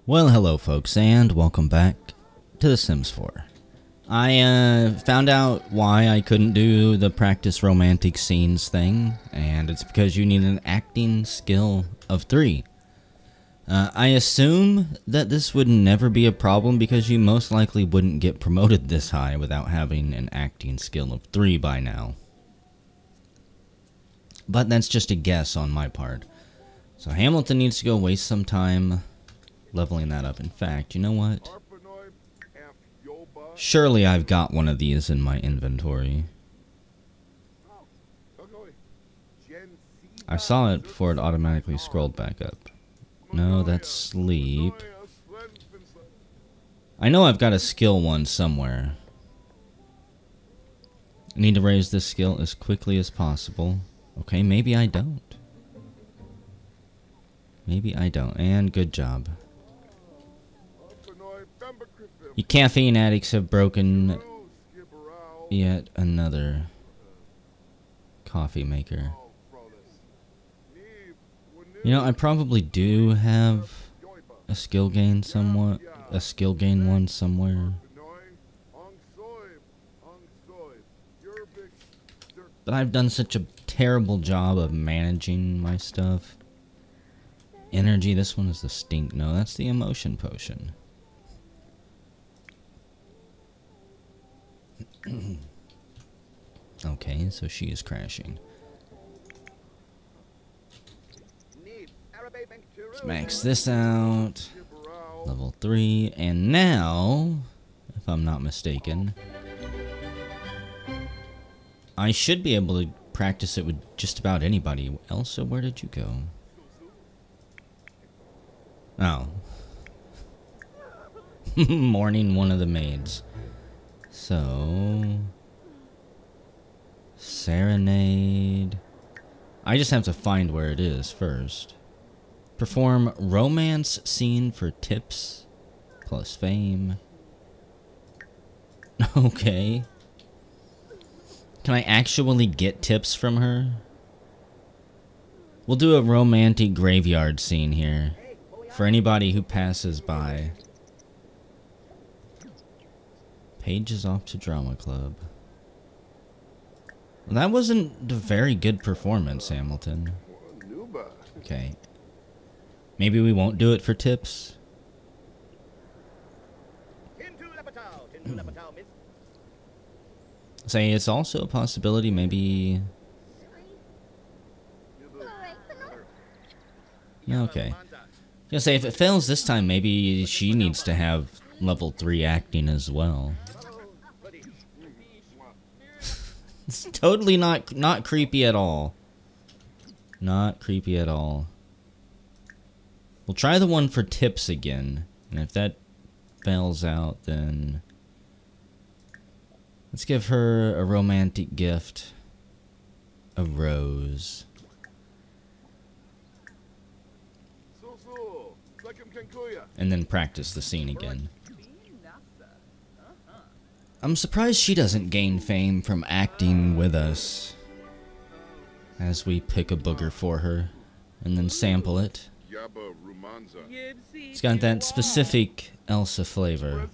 Well, hello folks, and welcome back to The Sims 4. I found out why I couldn't do the practice romantic scenes thing, and it's because you need an acting skill of 3. I assume that this would never be a problem because you most likely wouldn't get promoted this high without having an acting skill of 3 by now. But that's just a guess on my part. So Hamilton needs to go waste some time leveling that up. In fact, you know what? Surely I've got one of these in my inventory. I saw it before it automatically scrolled back up. No, that's sleep. I know I've got a skill one somewhere. I need to raise this skill as quickly as possible. Okay, maybe I don't. Maybe I don't. And good job. You caffeine addicts have broken yet another coffee maker. You know, I probably do have a skill gain one somewhere. But I've done such a terrible job of managing my stuff. Energy, this one is the stink. No, that's the emotion potion. Okay, so she is crashing. Let's max this out. Level 3. And now, if I'm not mistaken, I should be able to practice it with just about anybody. Elsa, where did you go? Oh. Mourning one of the maids. So, serenade. I just have to find where it is first. Perform romance scene for tips plus fame. Okay. Can I actually get tips from her? We'll do a romantic graveyard scene here for anybody who passes by. Paige is off to drama club. Well, that wasn't a very good performance, Hamilton. Okay. Maybe we won't do it for tips. Say it's also a possibility, maybe. Okay. Gonna say if it fails this time, maybe she needs to have level 3 acting as well. It's totally not creepy at all. Not creepy at all. We'll try the one for tips again, and if that fails out, then let's give her a romantic gift. A rose. And then practice the scene again. I'm surprised she doesn't gain fame from acting with us. As we pick a booger for her and then sample it. It's got that specific Elsa flavor.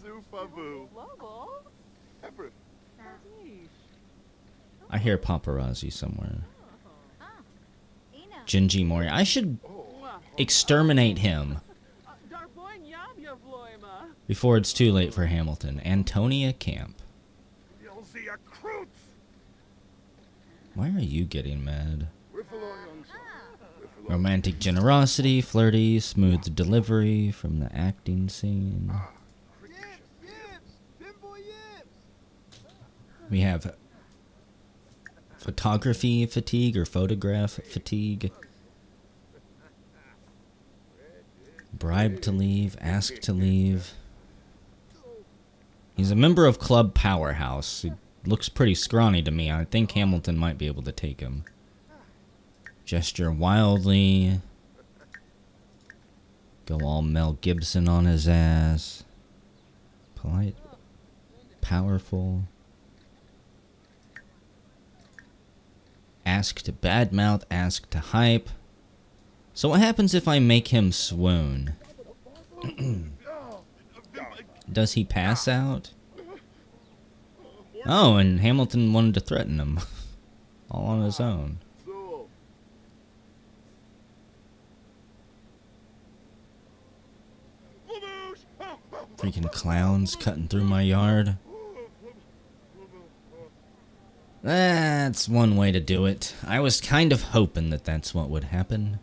I hear paparazzi somewhere. Gingy Mori. I should exterminate him before it's too late for Hamilton. Antonia Camp. Why are you getting mad? Romantic generosity, flirty, smooth delivery from the acting scene. We have photography fatigue or photograph fatigue. Bribe to leave, ask to leave. He's a member of Club Powerhouse. He looks pretty scrawny to me. I think Hamilton might be able to take him. Gesture wildly. Go all Mel Gibson on his ass. Polite. Powerful. Ask to badmouth, ask to hype. So what happens if I make him swoon? Does he pass out? Oh, and Hamilton wanted to threaten him. All on his own. Freaking clowns cutting through my yard. That's one way to do it. I was kind of hoping that that's what would happen.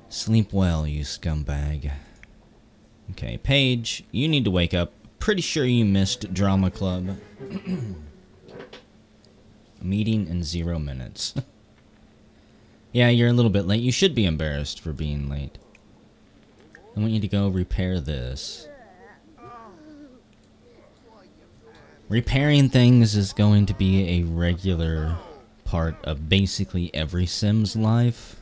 Sleep well, you scumbag. Okay, Paige, you need to wake up. Pretty sure you missed drama club. Meeting in 0 minutes. Yeah, you're a little bit late. You should be embarrassed for being late. I want you to go repair this. Repairing things is going to be a regular part of basically every Sim's life.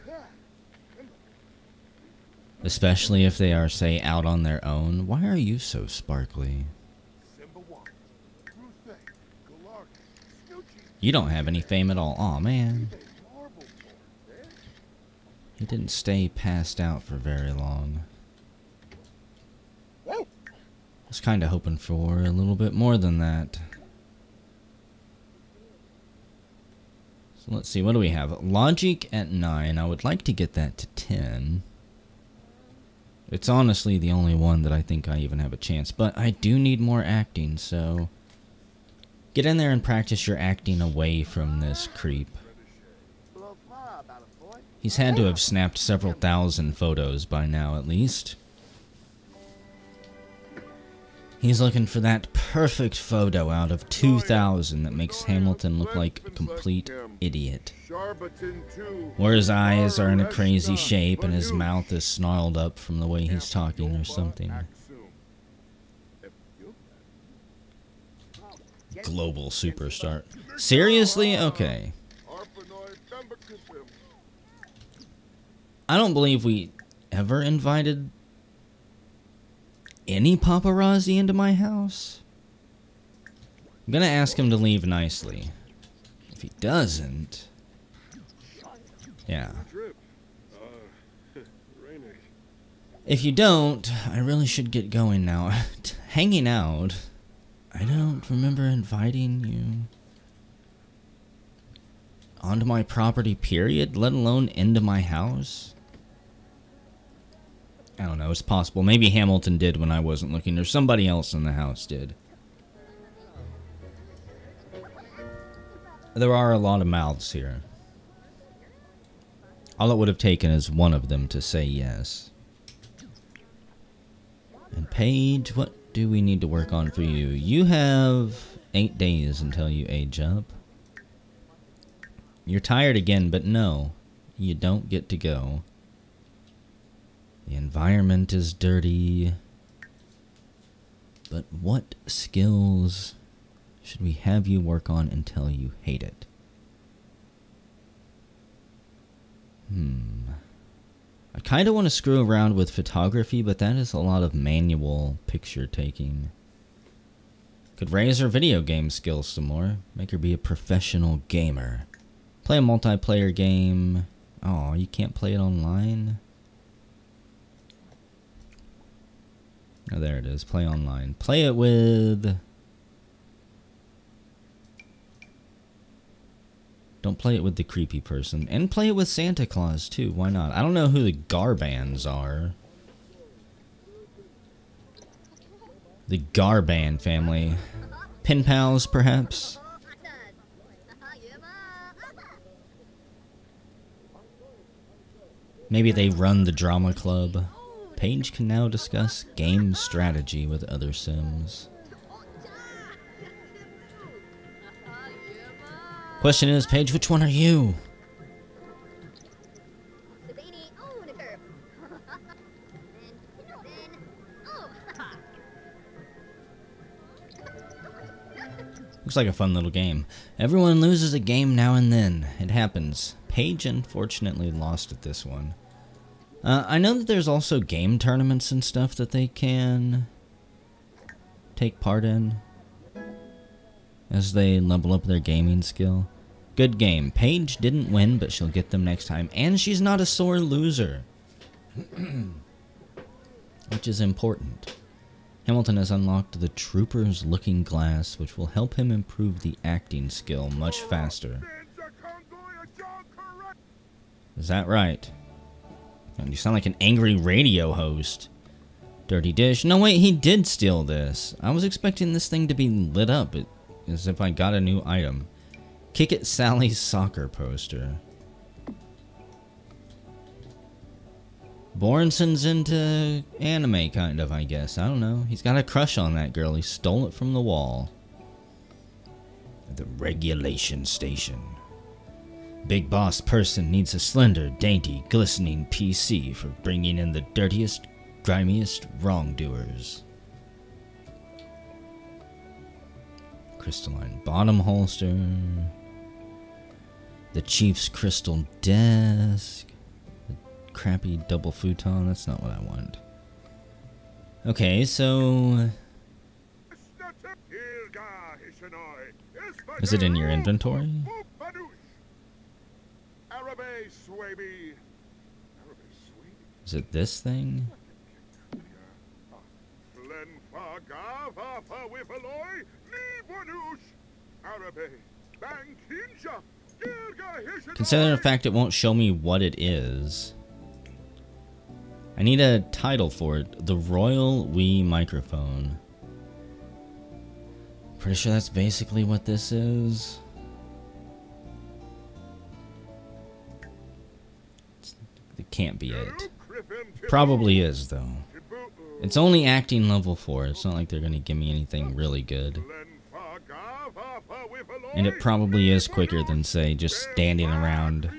Especially if they are, say, out on their own. Why are you so sparkly? You don't have any fame at all. Aw, man. He didn't stay passed out for very long. I was kind of hoping for a little bit more than that. So let's see, what do we have? Logic at 9. I would like to get that to 10. It's honestly the only one that I think I even have a chance. But I do need more acting, so... Get in there and practice your acting away from this creep. He's had to have snapped several thousand photos by now, at least. He's looking for that perfect photo out of 2,000 that makes Hamilton look like a complete idiot. Where his eyes are in a crazy shape and his mouth is snarled up from the way he's talking or something. Global superstar. Seriously? Okay. I don't believe we ever invited any paparazzi into my house. I'm gonna ask him to leave nicely. If he doesn't... Yeah. If you don't, I really should get going now. Hanging out... I don't remember inviting you onto my property, period, let alone into my house. I don't know, it's possible. Maybe Hamilton did when I wasn't looking, or somebody else in the house did. There are a lot of mouths here. All it would have taken is one of them to say yes. And Paige, what do we need to work on for you? You have 8 days until you age up. You're tired again, but no, you don't get to go. The environment is dirty. But what skills should we have you work on until you hate it? I kind of want to screw around with photography, but that is a lot of manual picture taking. Could raise her video game skills some more. Make her be a professional gamer. Play a multiplayer game. Oh, you can't play it online? Oh, there it is. Play online. Play it with... Don't play it with the creepy person. And play it with Santa Claus, too. Why not? I don't know who the Garbands are. The Garban family. Pen pals, perhaps? Maybe they run the drama club. Paige can now discuss game strategy with other Sims. Question is, Paige, which one are you? Looks like a fun little game. Everyone loses a game now and then. It happens. Paige unfortunately lost at this one. I know that there's also game tournaments and stuff that they can take part in as they level up their gaming skill. Good game. Paige didn't win, but she'll get them next time. And she's not a sore loser. which is important. Hamilton has unlocked the Trooper's Looking Glass, which will help him improve the acting skill much faster. Is that right? You sound like an angry radio host. Dirty dish. No, wait, he did steal this. I was expecting this thing to be lit up as if I got a new item. Kick It Sally's soccer poster. Bornson's into anime, kind of, I guess. I don't know. He's got a crush on that girl. He stole it from the wall. The regulation station. Big boss person needs a slender, dainty, glistening PC for bringing in the dirtiest, grimiest wrongdoers. Crystalline bottom holster. The chief's crystal desk. The crappy double futon. That's not what I want. Okay, so... is it in your inventory? Is it this thing? Considering the fact it won't show me what it is, I need a title for it. The Royal Wii Microphone. Pretty sure that's basically what this is. It can't be it. Probably is, though. It's only acting level 4. It's not like they're going to give me anything really good. And it probably is quicker than, say, just standing around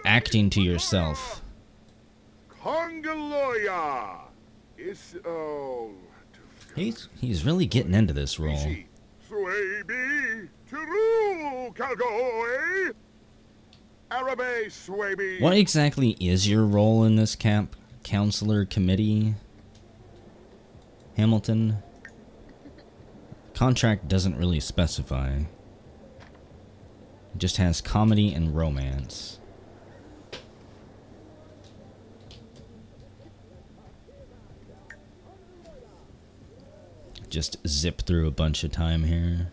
acting to yourself. He's really getting into this role. What exactly is your role in this camp counselor committee, Hamilton? Contract doesn't really specify. It just has comedy and romance. Just zip through a bunch of time here.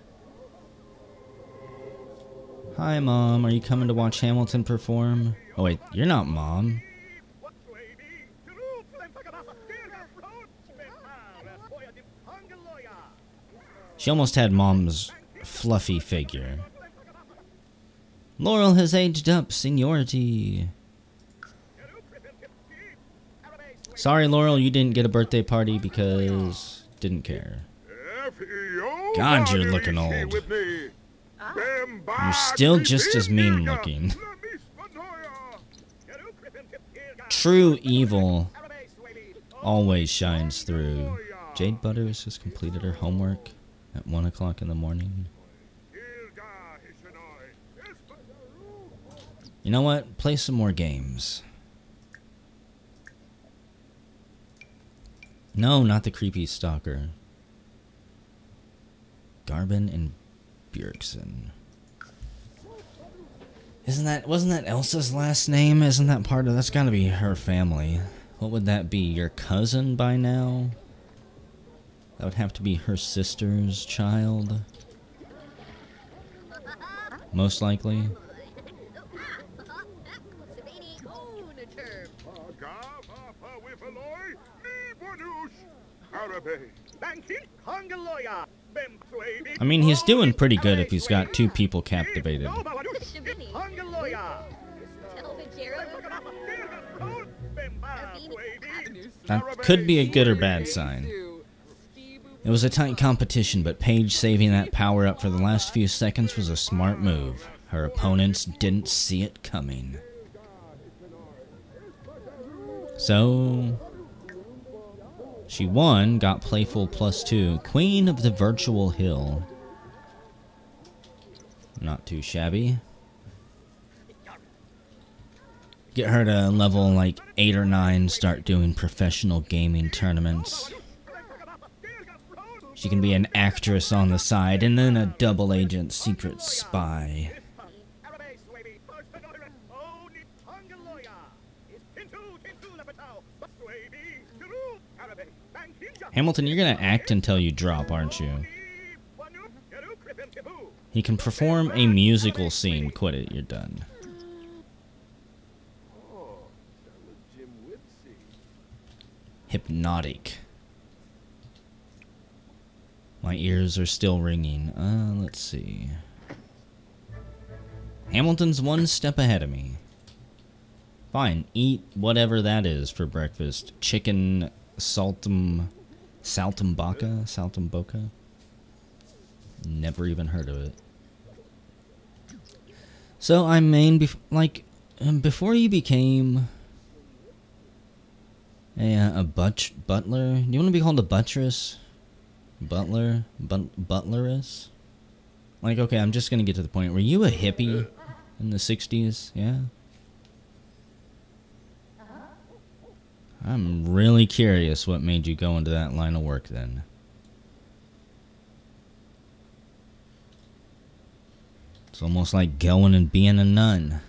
Hi, Mom. Are you coming to watch Hamilton perform? Oh, wait. You're not Mom. She almost had Mom's fluffy figure. Laurel has aged up, seniority. Sorry, Laurel, you didn't get a birthday party because... didn't care. God, you're looking old. You're still just as mean looking. True evil always shines through. Jade Butters has completed her homework at 1 o'clock in the morning. You know what? Play some more games. No, not the creepy stalker. Garvin and Bjergsen. Wasn't that Elsa's last name? Isn't that part of, that's gotta be her family. What would that be? Your cousin by now? That would have to be her sister's child. Most likely. I mean, he's doing pretty good if he's got 2 people captivated. That could be a good or bad sign. It was a tight competition, but Paige saving that power up for the last few seconds was a smart move. Her opponents didn't see it coming. So... she won, got playful +2. Queen of the Virtual Hill. Not too shabby. Get her to level like 8 or 9, start doing professional gaming tournaments. She can be an actress on the side and then a double agent secret spy. Hamilton, you're gonna act until you drop, aren't you? He can perform a musical scene. Quit it, you're done. Hypnotic. My ears are still ringing. Let's see. Hamilton's one step ahead of me. Fine, eat whatever that is for breakfast. Chicken saltambaka? Saltamboca? Never even heard of it. So I mean, before you became a butler, do you want to be called a buttress? Butler? Butleress? Like, okay, I'm just gonna get to the point. Were you a hippie in the 60s? Yeah? I'm really curious what made you go into that line of work then. It's almost like going and being a nun.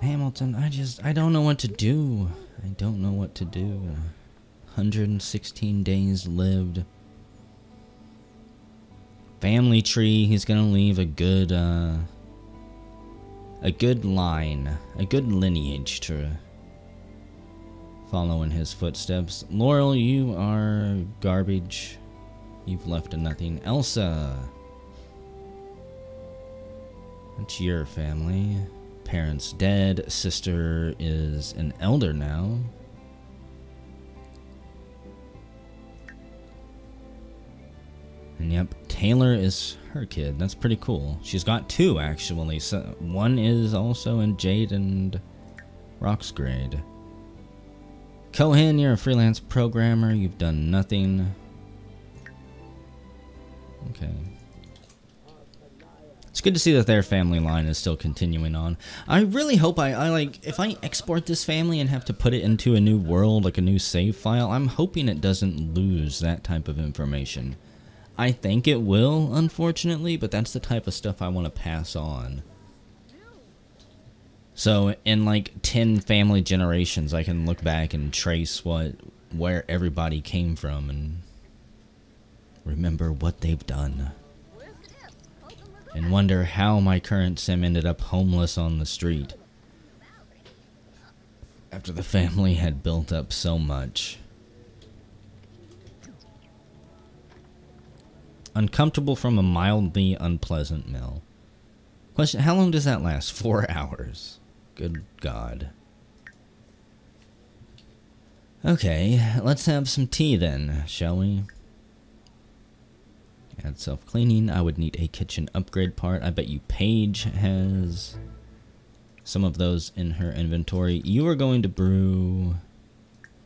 Hamilton, I don't know what to do. I don't know what to do. 116 days lived. Family tree, he's gonna leave a good line, a good lineage to follow in his footsteps. Laurel, you are garbage. You've left a nothing. Elsa, that's your family. Parents dead. Sister is an elder now. And yep, Taylor is her kid. That's pretty cool. She's got two, actually. So one is also in Jade and Rock's grade. Cohen, you're a freelance programmer. You've done nothing. Okay. It's good to see that their family line is still continuing on. I really hope I like, if I export this family and have to put it into a new world, like a new save file, I'm hoping it doesn't lose that type of information. I think it will, unfortunately, but that's the type of stuff I want to pass on. So in like 10 family generations, I can look back and trace where everybody came from and remember what they've done. And wonder how my current sim ended up homeless on the street after the family had built up so much. Uncomfortable from a mildly unpleasant meal. Question, how long does that last? 4 hours. Good God. Okay, let's have some tea then, shall we? Add self-cleaning. I would need a kitchen upgrade part. I bet you Paige has some of those in her inventory. You are going to brew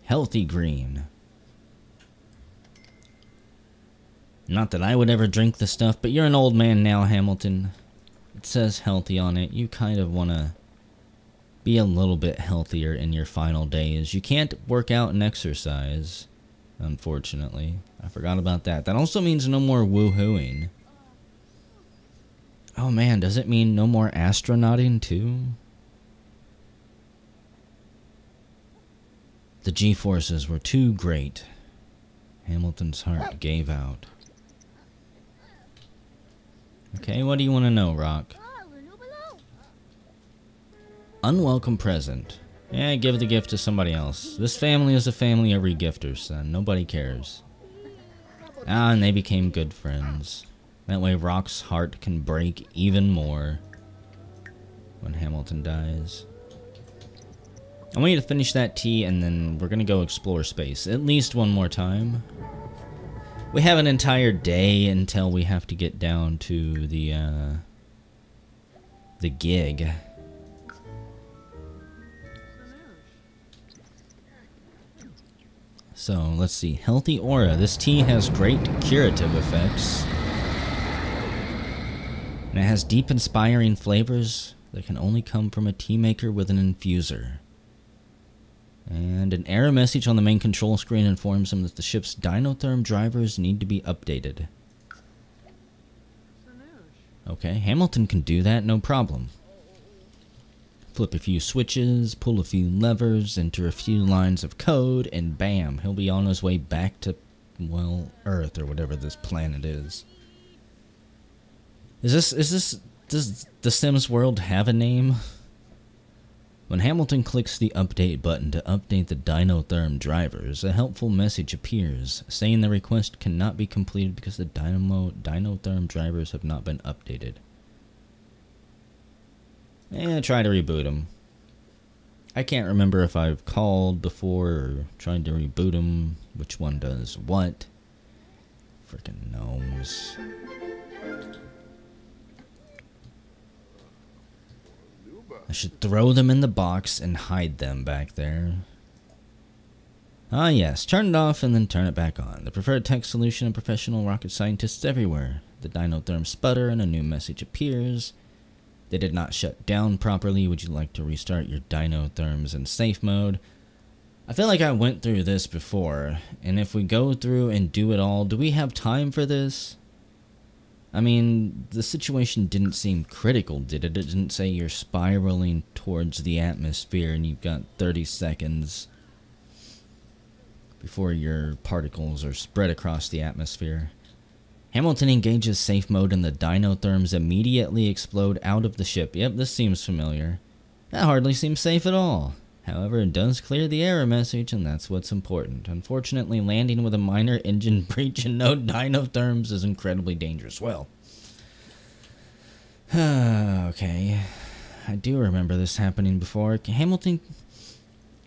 healthy green. Not that I would ever drink the stuff, but you're an old man now, Hamilton. It says healthy on it. You kind of want to be a little bit healthier in your final days. You can't work out and exercise, unfortunately. I forgot about that. That also means no more woohooing. Oh man, does it mean no more astronauting too? The G-forces were too great. Hamilton's heart gave out. Okay, what do you want to know, Rock? Unwelcome present. Yeah, give the gift to somebody else. This family is a family of regifters, son. Nobody cares. Ah, and they became good friends. That way Rock's heart can break even more when Hamilton dies. I want you to finish that tea, and then we're gonna go explore space at least one more time. We have an entire day until we have to get down to the gig. So, let's see. Healthy aura. This tea has great curative effects. And it has deep, inspiring flavors that can only come from a tea maker with an infuser. And an error message on the main control screen informs him that the ship's dynotherm drivers need to be updated. Okay, Hamilton can do that, no problem. Flip a few switches, pull a few levers, enter a few lines of code, and bam, he'll be on his way back to, well, Earth or whatever this planet is. Does the Sims world have a name? When Hamilton clicks the update button to update the dynotherm drivers, a helpful message appears saying the request cannot be completed because the dynotherm drivers have not been updated. Try to reboot them. I can't remember if I've called before or tried to reboot them. Which one does what? Freaking gnomes. I should throw them in the box and hide them back there. Ah yes, turn it off and then turn it back on. The preferred tech solution of professional rocket scientists everywhere. The dynotherm sputter and a new message appears. They did not shut down properly. Would you like to restart your dynotherms in safe mode? I feel like I went through this before, and if we go through and do it all, do we have time for this? I mean, the situation didn't seem critical, did it? It didn't say you're spiraling towards the atmosphere and you've got 30 seconds before your particles are spread across the atmosphere. Hamilton engages safe mode and the dynotherms immediately explode out of the ship. Yep, this seems familiar. That hardly seems safe at all. However, it does clear the error message, and that's what's important. Unfortunately, landing with a minor engine breach and no dynotherms is incredibly dangerous. Well, okay. I do remember this happening before. Hamilton,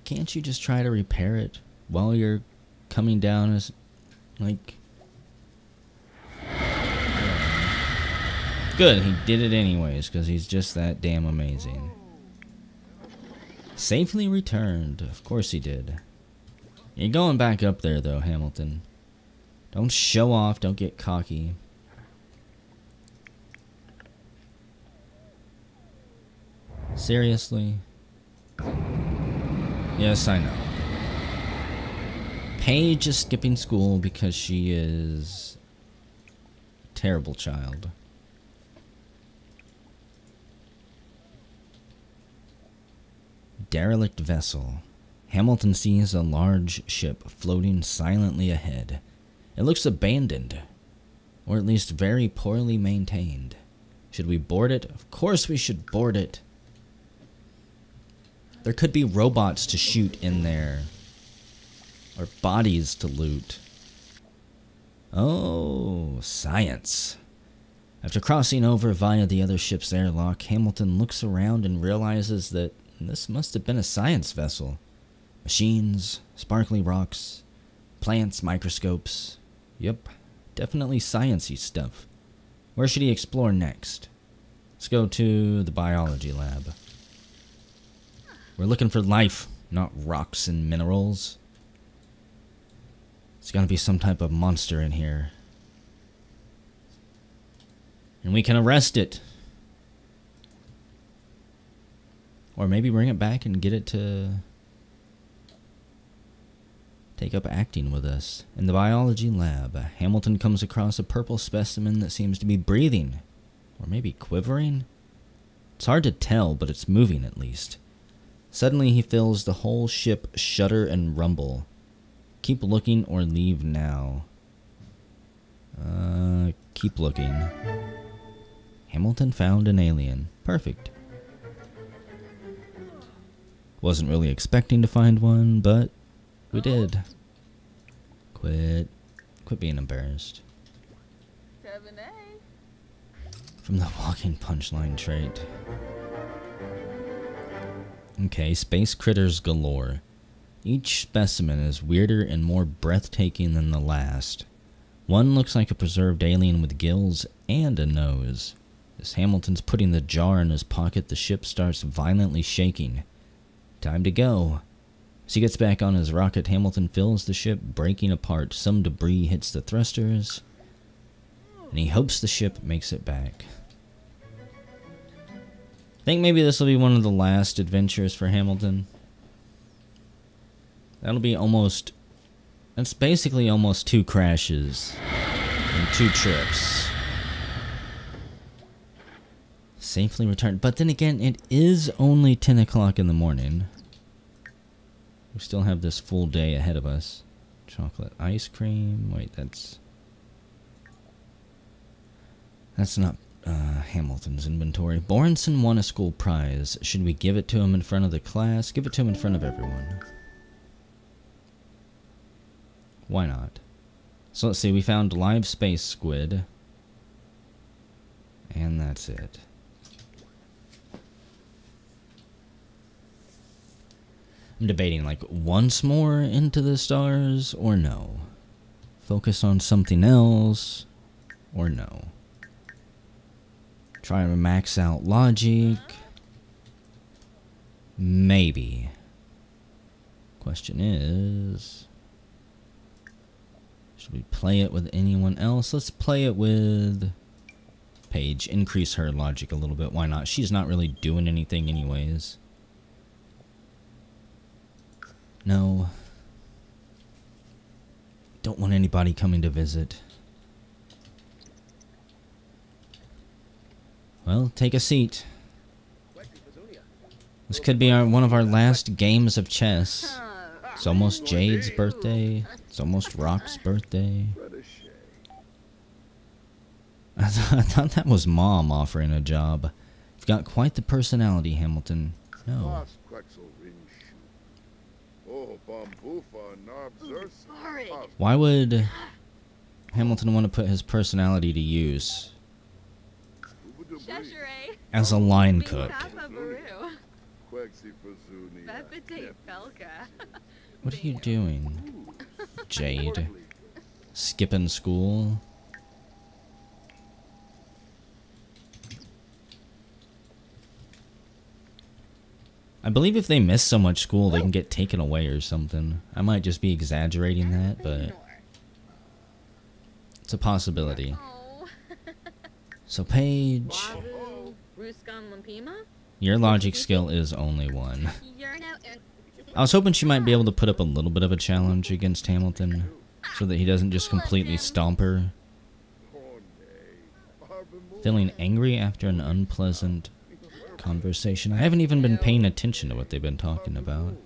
can't you just try to repair it while you're coming down as, like... Good, he did it anyways, because he's just that damn amazing. Safely returned. Of course he did. You're going back up there, though, Hamilton. Don't show off. Don't get cocky. Seriously? Yes, I know. Paige is skipping school because she is a terrible child. Derelict vessel. Hamilton sees a large ship floating silently ahead. It looks abandoned, or at least very poorly maintained. Should we board it? Of course we should board it. There could be robots to shoot in there, or bodies to loot. Oh, science. After crossing over via the other ship's airlock, Hamilton looks around and realizes that this must have been a science vessel. Machines, sparkly rocks, plants, microscopes. Yep, definitely sciencey stuff. Where should he explore next? Let's go to the biology lab. We're looking for life, not rocks and minerals. There's gotta be some type of monster in here. And we can arrest it. Or maybe bring it back and get it to take up acting with us. In the biology lab, Hamilton comes across a purple specimen that seems to be breathing. Or maybe quivering? It's hard to tell, but it's moving at least. Suddenly he feels the whole ship shudder and rumble. Keep looking or leave now. Keep looking. Hamilton found an alien. Perfect. Wasn't really expecting to find one, but we did. Quit being embarrassed. From the walking punchline trait. Okay, space critters galore. Each specimen is weirder and more breathtaking than the last. One looks like a preserved alien with gills and a nose. As Hamilton's putting the jar in his pocket, the ship starts violently shaking. Time to go. As he gets back on his rocket, Hamilton feels the ship breaking apart. Some debris hits the thrusters, and he hopes the ship makes it back. I think maybe this will be one of the last adventures for Hamilton. That'll be almost... That's basically almost 2 crashes and 2 trips. Safely returned. But then again, it is only 10 o'clock in the morning. We still have this full day ahead of us. Chocolate ice cream. Wait, that's not Hamilton's inventory. Borenson won a school prize. Should we give it to him in front of the class? Give it to him in front of everyone. Why not? So let's see, we found live space squid. And that's it. I'm debating, like, once more into the stars or no. Focus on something else or no. Try to max out logic. Maybe. Question is... should we play it with anyone else? Let's play it with Paige. Increase her logic a little bit. Why not? She's not really doing anything anyways. No. Don't want anybody coming to visit. Well, take a seat. This could be one of our last games of chess. It's almost Jade's birthday. It's almost Rock's birthday. I thought that was Mom offering a job. You've got quite the personality, Hamilton. No. Why would Hamilton want to put his personality to use as a line cook? What are you doing, Jade? Skipping school? I believe if they miss so much school, they can get taken away or something. I might just be exaggerating that, but it's a possibility. So, Paige, your logic skill is only 1. I was hoping she might be able to put up a little bit of a challenge against Hamilton, so that he doesn't just completely stomp her. Feeling angry after an unpleasant conversation. I haven't even been paying attention to what they've been talking about.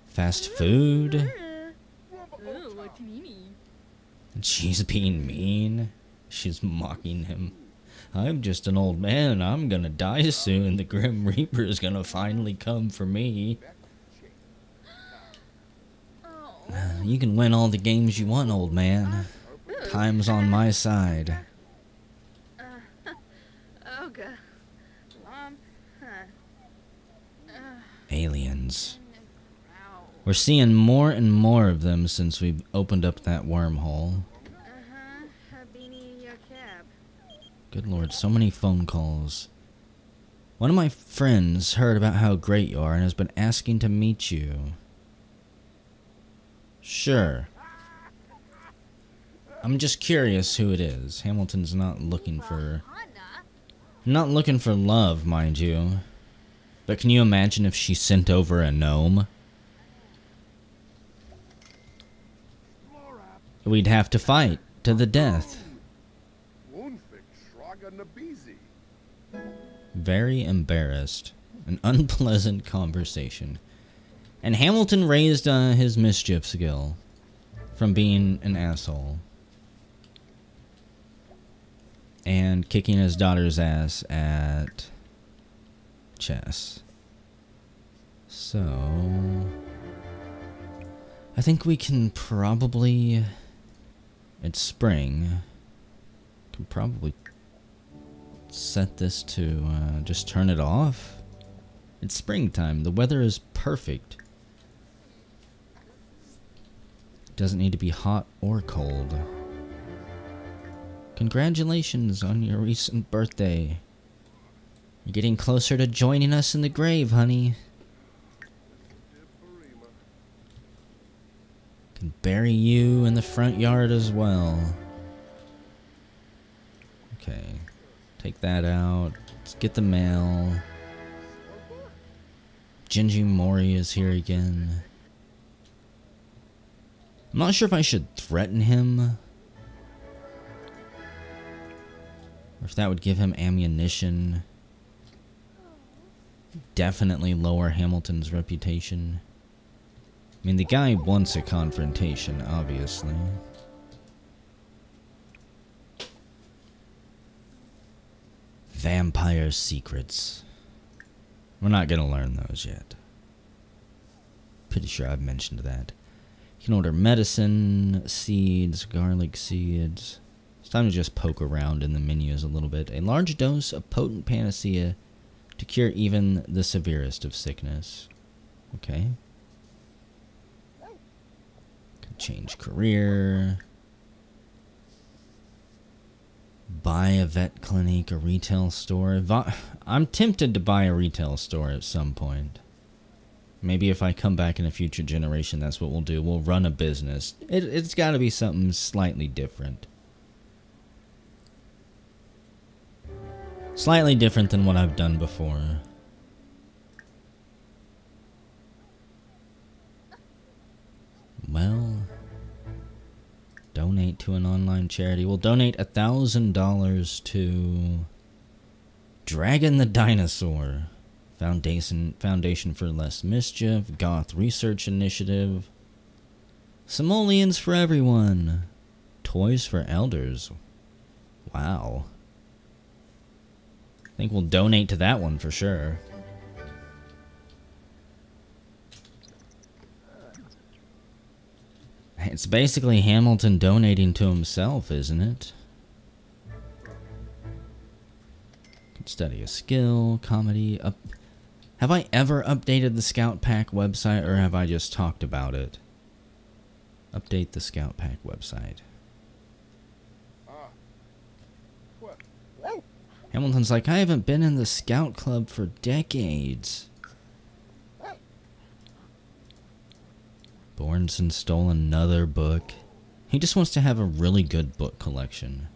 Fast food? She's being mean. She's mocking him. I'm just an old man. I'm gonna die soon. The Grim Reaper is gonna finally come for me. You can win all the games you want, old man. Time's on my side. Aliens. We're seeing more and more of them since we've opened up that wormhole. Good lord, so many phone calls. One of my friends heard about how great you are and has been asking to meet you. Sure. I'm just curious who it is. Hamilton's not looking for... Not looking for love, mind you. But can you imagine if she sent over a gnome? We'd have to fight to the death. Very embarrassed. An unpleasant conversation. And Hamilton raised his mischief skill from being an asshole. And kicking his daughter's ass at chess. So I think we can probably, it's spring, can probably set this to just turn it off. It's springtime. The weather is perfect. It doesn't need to be hot or cold. Congratulations on your recent birthday. You're getting closer to joining us in the grave, honey. Can bury you in the front yard as well. Okay. Take that out. Let's get the mail. Gingy Mori is here again. I'm not sure if I should threaten him, or if that would give him ammunition. Definitely lower Hamilton's reputation. I mean, the guy wants a confrontation, obviously. Vampire secrets. We're not gonna learn those yet. Pretty sure I've mentioned that. You can order medicine, seeds, garlic seeds. It's time to just poke around in the menus a little bit. A large dose of potent panacea to cure even the severest of sickness. Okay. Can change career. Buy a vet clinic, a retail store. I'm tempted to buy a retail store at some point. Maybe if I come back in a future generation, that's what we'll do. We'll run a business. It's got to be something slightly different. Slightly different than what I've done before. Well, donate to an online charity. We'll donate $1,000 to Dragon the Dinosaur. Foundation for Less Mischief, Goth Research Initiative, Simoleons for Everyone, Toys for Elders. Wow. I think we'll donate to that one for sure. It's basically Hamilton donating to himself, isn't it? Could study a skill, comedy, up. Have I ever updated the Scout Pack website, or have I just talked about it? Update the Scout Pack website. Hamilton's like, I haven't been in the Scout Club for decades. Bornson stole another book. He just wants to have a really good book collection.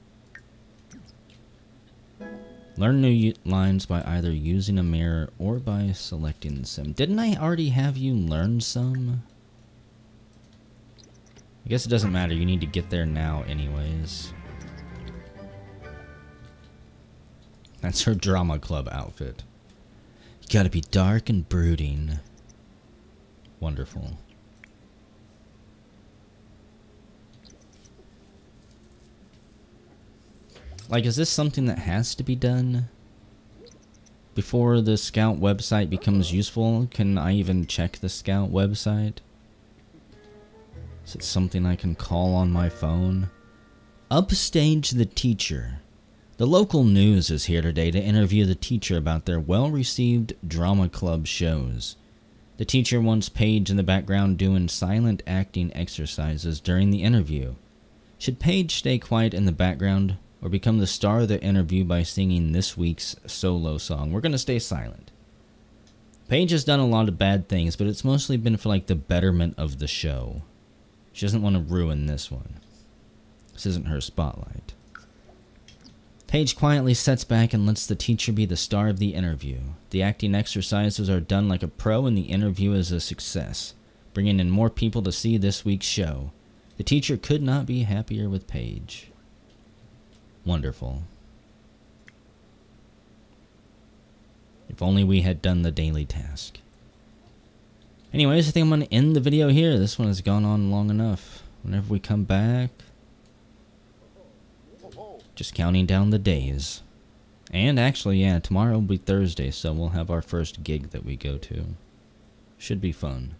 Learn new lines by either using a mirror or by selecting some. Didn't I already have you learn some? I guess it doesn't matter. You need to get there now anyways. That's her drama club outfit. You gotta be dark and brooding. Wonderful. Like, is this something that has to be done before the Scout website becomes useful? Can I even check the Scout website? Is it something I can call on my phone? Upstage the teacher. The local news is here today to interview the teacher about their well-received drama club shows. The teacher wants Paige in the background doing silent acting exercises during the interview. Should Paige stay quiet in the background or become the star of the interview by singing this week's solo song? We're going to stay silent. Paige has done a lot of bad things, but it's mostly been for like the betterment of the show. She doesn't want to ruin this one. This isn't her spotlight. Paige quietly sits back and lets the teacher be the star of the interview. The acting exercises are done like a pro and the interview is a success, bringing in more people to see this week's show. The teacher could not be happier with Paige. Wonderful. If only we had done the daily task. Anyways, I think I'm going to end the video here. This one has gone on long enough. Whenever we come back, just counting down the days. And actually, yeah, tomorrow will be Thursday, so we'll have our first gig that we go to. Should be fun.